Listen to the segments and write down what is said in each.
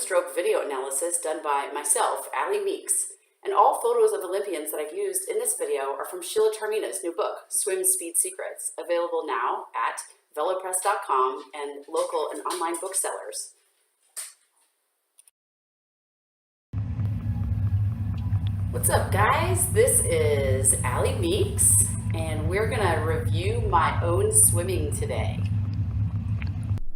stroke video analysis done by myself, Ali Meeks, and all photos of Olympians that I've used in this video are from Sheila Tarmina's new book, Swim Speed Secrets, available now at velopress.com and local and online booksellers. What's up, guys? This is Ali Meeks, and we're gonna review my own swimming today.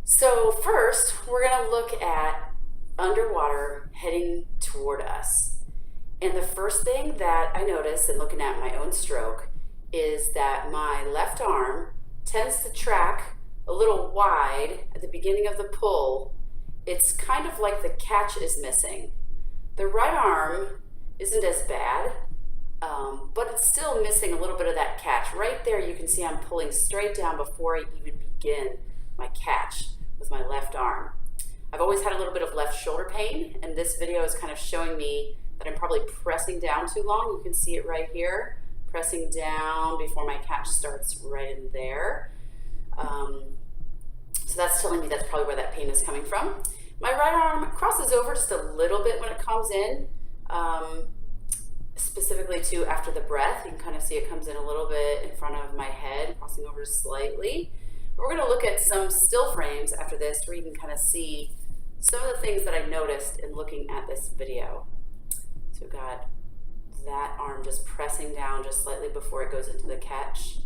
So first, we're gonna look at underwater heading toward us. And the first thing that I noticed in looking at my own stroke is that my left arm tends to track a little wide at the beginning of the pull. It's kind of like the catch is missing. The right arm isn't as bad, but it's still missing a little bit of that catch. Right there you can see I'm pulling straight down before I even begin my catch with my left arm. I've always had a little bit of left shoulder pain, and this video is kind of showing me that I'm probably pressing down too long. You can see it right here, pressing down before my catch starts right in there. So that's telling me that's probably where that pain is coming from. My right arm crosses over just a little bit when it comes in, specifically too after the breath. You can kind of see it comes in a little bit in front of my head, crossing over slightly. We're going to look at some still frames after this where you can kind of see some of the things that I noticed in looking at this video. So we've got that arm just pressing down just slightly before it goes into the catch.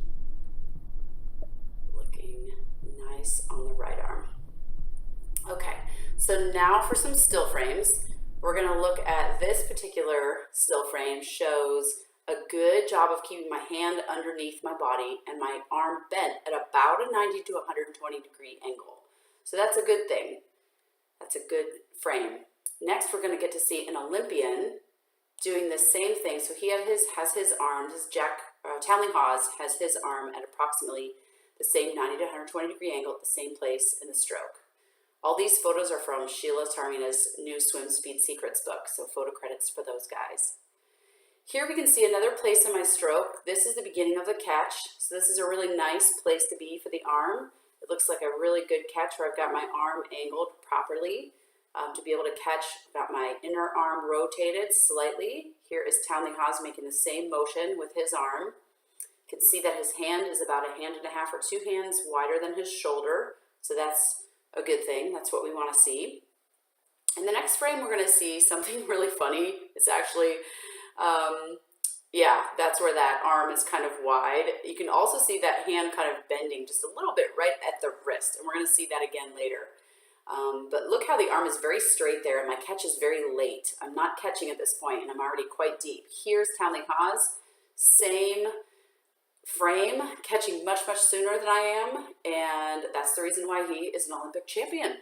Looking nice on the right arm. Okay, so now for some still frames. We're going to look at this particular still frame. Shows a good job of keeping my hand underneath my body and my arm bent at about a 90 to 120 degree angle. So that's a good thing. That's a good frame. Next, we're going to get to see an Olympian doing the same thing. So he has his arms, Townley Haws has his arm at approximately the same 90 to 120 degree angle at the same place in the stroke. All these photos are from Sheila Tarmina's new Swim Speed Secrets book, so photo credits for those guys. Here we can see another place in my stroke. This is the beginning of the catch, so this is a really nice place to be for the arm. It looks like a really good catch where I've got my arm angled properly to be able to catch. I've got my inner arm rotated slightly. Here is Townley Haws making the same motion with his arm. You can see that his hand is about a hand and a half or 2 hands wider than his shoulder, so that's a good thing. That's what we want to see. In the next frame, we're going to see something really funny. It's actually, yeah, that's where that arm is kind of wide. You can also see that hand kind of bending just a little bit right at the wrist, and we're going to see that again later. But look how the arm is very straight there, and my catch is very late. I'm not catching at this point, and I'm already quite deep. Here's Townley Haws, same frame, catching much, much sooner than I am, and that's the reason why he is an Olympic champion.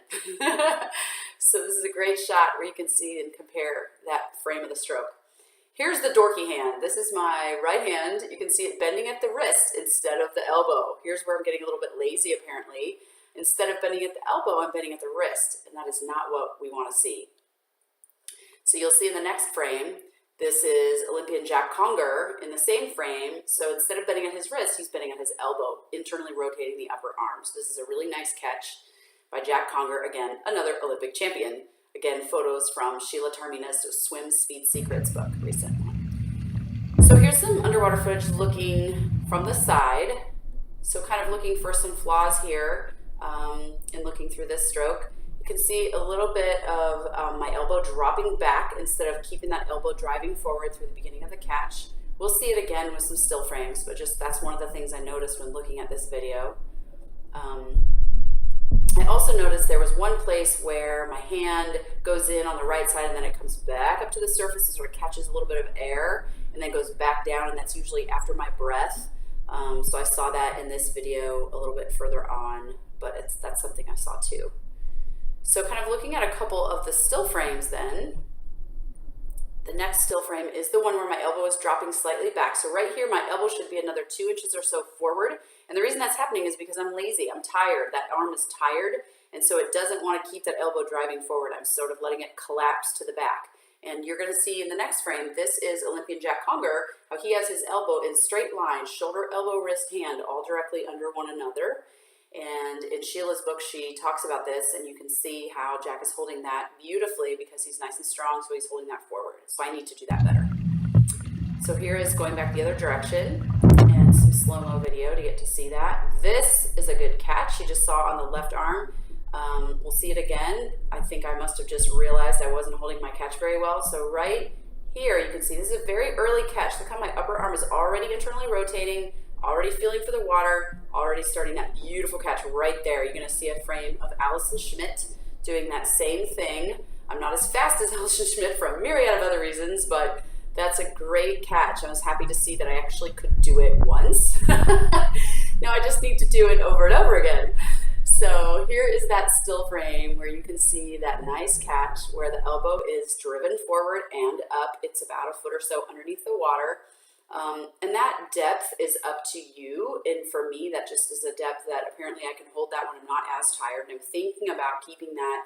So this is a great shot where you can see and compare that frame of the stroke. Here's the dorky hand. This is my right hand. You can see it bending at the wrist instead of the elbow. Here's where I'm getting a little bit lazy apparently. Instead of bending at the elbow, I'm bending at the wrist, and that is not what we want to see. So you'll see in the next frame, this is Olympian Jack Conger in the same frame. So instead of bending at his wrist, he's bending at his elbow, internally rotating the upper arm. So this is a really nice catch by Jack Conger, again, another Olympic champion. Again, photos from Sheila Tarmina's Swim Speed Secrets book, recent one. So here's some underwater footage looking from the side. So kind of looking for some flaws here in looking through this stroke. You can see a little bit of my elbow dropping back instead of keeping that elbow driving forward through the beginning of the catch. We'll see it again with some still frames, but just that's one of the things I noticed when looking at this video. I also noticed there was one place where my hand goes in on the right side and then it comes back up to the surface and sort of catches a little bit of air and then goes back down, and that's usually after my breath. So I saw that in this video a little bit further on, but that's something I saw too. So kind of looking at a couple of the still frames then, the next still frame is the one where my elbow is dropping slightly back. So right here, my elbow should be another 2 inches or so forward. And the reason that's happening is because I'm lazy, I'm tired. That arm is tired, and so it doesn't want to keep that elbow driving forward. I'm sort of letting it collapse to the back. And you're going to see in the next frame, this is Olympian Jack Conger, how he has his elbow in straight lines, shoulder, elbow, wrist, hand, all directly under one another. And in Sheila's book, she talks about this, and you can see how Jack is holding that beautifully because he's nice and strong, so he's holding that forward. So I need to do that better. So here is going back the other direction and some slow-mo video to get to see that. This is a good catch. You just saw on the left arm. We'll see it again. I think I must have just realized I wasn't holding my catch very well. So right here, you can see this is a very early catch. Look how my upper arm is already internally rotating, already feeling for the water, already starting that beautiful catch right there. You're gonna see a frame of Allison Schmidt doing that same thing. I'm not as fast as Allison Schmidt for a myriad of other reasons, but that's a great catch. I was happy to see that I actually could do it once. Now I just need to do it over and over again. So here is that still frame where you can see that nice catch where the elbow is driven forward and up. It's about a foot or so underneath the water. And that depth is up to you. And for me, that just is a depth that apparently I can hold that when I'm not as tired. And I'm thinking about keeping that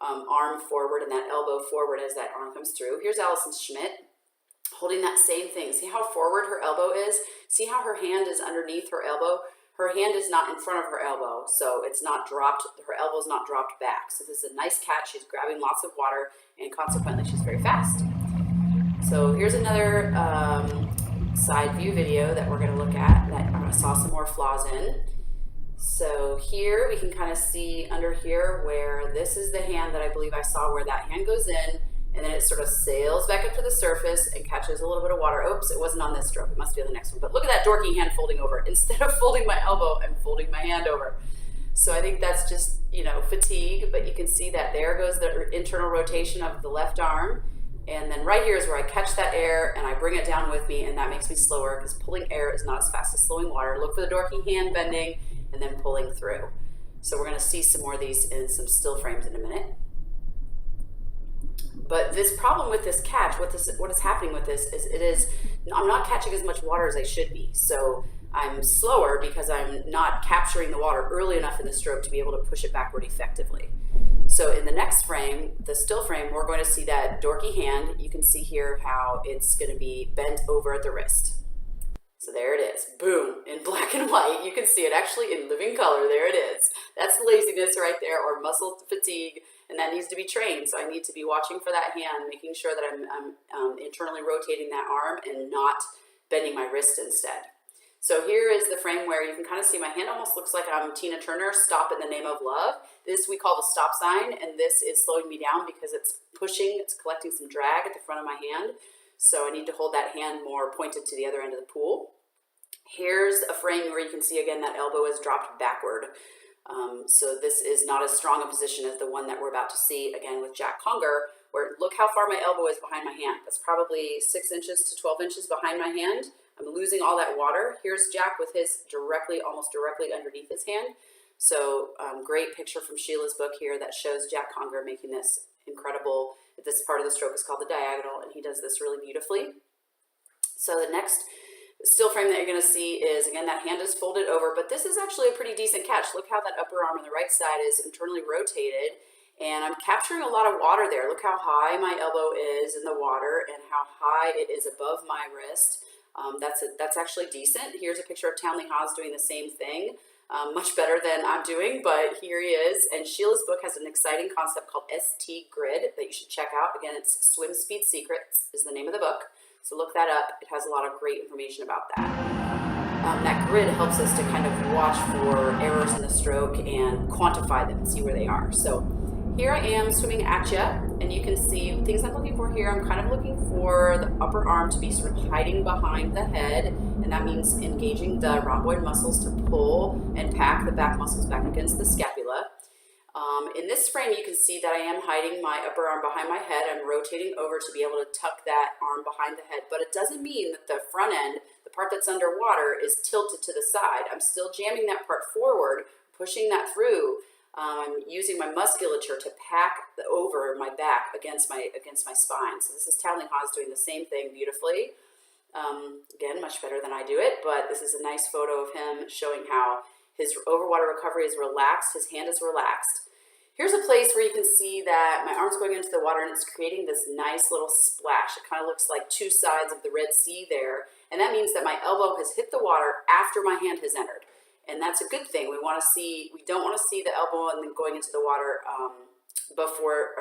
arm forward and that elbow forward as that arm comes through. Here's Allison Schmidt holding that same thing. See how forward her elbow is? See how her hand is underneath her elbow? Her hand is not in front of her elbow, so it's not dropped, her elbow is not dropped back. So this is a nice catch. She's grabbing lots of water, and consequently, she's very fast. So here's another side view video that we're gonna look at that I saw some more flaws in. So here we can kind of see under here where this is the hand that I believe I saw where that hand goes in, and then it sort of sails back up to the surface and catches a little bit of water. Oops, it wasn't on this stroke. It must be on the next one. But look at that dorky hand folding over. Instead of folding my elbow, I'm folding my hand over. So I think that's just, you know, fatigue, but you can see that there goes the internal rotation of the left arm. And then right here is where I catch that air and I bring it down with me, and that makes me slower because pulling air is not as fast as slowing water. Look for the dorky hand bending and then pulling through. So we're gonna see some more of these in some still frames in a minute. But this problem with this catch, what is happening with this is I'm not catching as much water as I should be. So I'm slower because I'm not capturing the water early enough in the stroke to be able to push it backward effectively. So in the next frame, the still frame, we're going to see that dorky hand. You can see here how it's going to be bent over at the wrist. So there it is, boom, in black and white. You can see it actually in living color. There it is. That's laziness right there, or muscle fatigue, and that needs to be trained. So I need to be watching for that hand, making sure that I'm internally rotating that arm and not bending my wrist instead. So here is the frame where you can kind of see my hand almost looks like I'm Tina Turner, Stop in the Name of Love. This we call the stop sign, and this is slowing me down because it's pushing, it's collecting some drag at the front of my hand. So I need to hold that hand more pointed to the other end of the pool. Here's a frame where you can see again that elbow is dropped backward. So this is not as strong a position as the one that we're about to see again with Jack Conger, where look how far my elbow is behind my hand. That's probably 6 inches to 12 inches behind my hand. I'm losing all that water. Here's Jack with his almost directly underneath his hand. So great picture from Sheila's book here that shows Jack Conger making this incredible, this part of the stroke is called the diagonal, and he does this really beautifully. So the next still frame that you're going to see is, again, that hand is folded over, but this is actually a pretty decent catch. Look how that upper arm on the right side is internally rotated, and I'm capturing a lot of water there. Look how high my elbow is in the water and how high it is above my wrist. That's actually decent. Here's a picture of Townley Haas doing the same thing, much better than I'm doing, but here he is. And Sheila's book has an exciting concept called ST Grid that you should check out. Again, it's Swim Speed Secrets is the name of the book. So look that up. It has a lot of great information about that. That grid helps us to kind of watch for errors in the stroke and quantify them and see where they are. So here I am swimming at you, and you can see things I'm looking for here. I'm kind of looking for the upper arm to be sort of hiding behind the head, and that means engaging the rhomboid muscles to pull and pack the back muscles back against the scapula. In this frame, you can see that I am hiding my upper arm behind my head. I'm rotating over to be able to tuck that arm behind the head, but it doesn't mean that the front end, the part that's underwater, is tilted to the side. I'm still jamming that part forward, pushing that through. I'm using my musculature to pack over my back against my spine. So this is Townley Haas doing the same thing beautifully. Again, much better than I do it, but this is a nice photo of him showing how his overwater recovery is relaxed, his hand is relaxed. Here's a place where you can see that my arm's going into the water and it's creating this nice little splash. It kind of looks like two sides of the Red Sea there, and that means that my elbow has hit the water after my hand has entered. and that's a good thing. We don't want to see the elbow and then going into the water before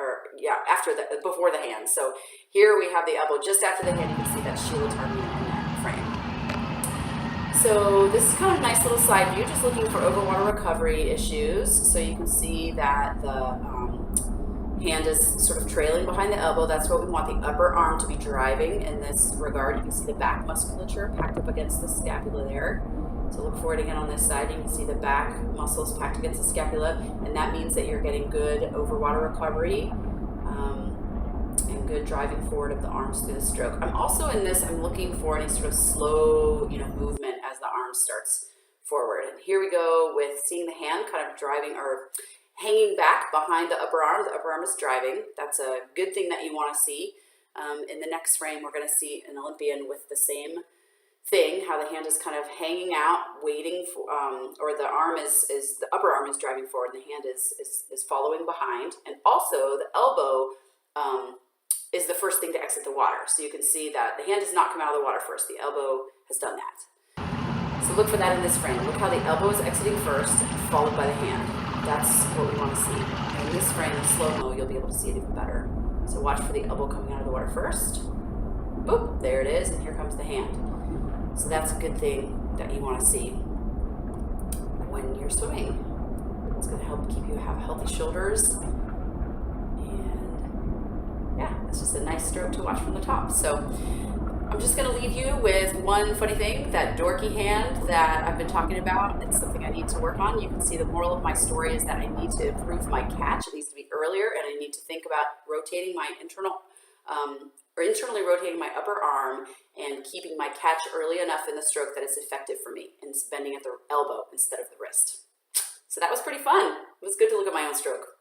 the hand. So here we have the elbow just after the hand. You can see that shield's hardening in that frame. So this is kind of a nice little side view, just looking for overwater recovery issues. So you can see that the hand is sort of trailing behind the elbow. That's what we want the upper arm to be driving in this regard. You can see the back musculature packed up against the scapula there. So look for it again on this side. You can see the back muscles packed against the scapula, and that means that you're getting good overwater recovery and good driving forward of the arms through the stroke. I'm also in this, I'm looking for any sort of slow, movement as the arm starts forward. And here we go with seeing the hand kind of driving or hanging back behind the upper arm. The upper arm is driving. That's a good thing that you want to see. In the next frame, we're going to see an Olympian with the same thing, how the hand is kind of hanging out, waiting for, or the arm the upper arm is driving forward, and the hand is following behind. And also the elbow is the first thing to exit the water. So you can see that the hand does not come out of the water first. The elbow has done that. So look for that in this frame. Look how the elbow is exiting first, followed by the hand. That's what we want to see. And in this frame, in slow-mo, you'll be able to see it even better. So watch for the elbow coming out of the water first. Boop, there it is, and here comes the hand. So that's a good thing that you want to see when you're swimming. It's going to help keep you have healthy shoulders. And yeah, it's just a nice stroke to watch from the top. So I'm just going to leave you with one funny thing, that dorky hand that I've been talking about. It's something I need to work on. You can see the moral of my story is that I need to improve my catch. It needs to be earlier, and I need to think about rotating my internally rotating my upper arm and keeping my catch early enough in the stroke that it's effective for me, and bending at the elbow instead of the wrist. So that was pretty fun. It was good to look at my own stroke.